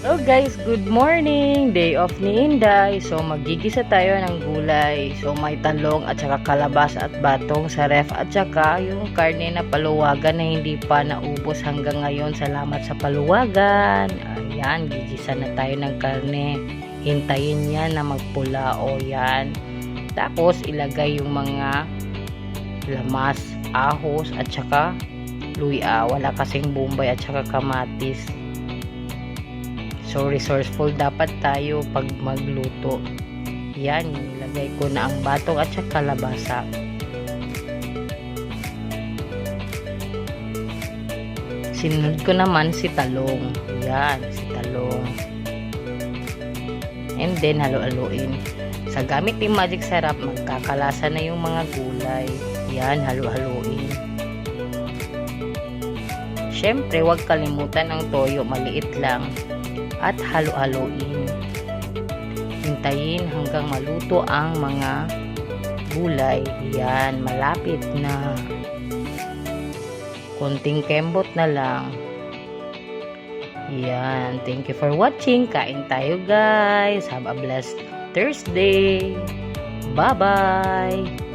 Hello guys, good morning! Day off ni Inday. So magigisa tayo ng gulay. So may talong at saka kalabasa at batong sa ref at saka yung karne na paluwagan na hindi pa naubos hanggang ngayon. Salamat sa paluwagan. Ayan, gigisa na tayo ng karne. Hintayin yan na magpula o yan. Tapos ilagay yung mga lamas, ahos at saka luya. Wala kasing bombay at saka kamatis. So, resourceful dapat tayo pag magluto. Yan, nilagay ko na ang batong at saka kalabasa. Sinunod ko naman si talong. Yan, si talong. And then, halo-haloin. Sa gamit ni Magic Sarap, magkakalasa na yung mga gulay. Yan, halo-haloin. Siyempre, huwag kalimutan ang toyo. Maliit lang. At halo-haloin. Hintayin hanggang maluto ang mga gulay. Yan, malapit na. Konting kembot na lang. Yan, thank you for watching. Kain tayo guys. Have a blessed Thursday. Bye-bye.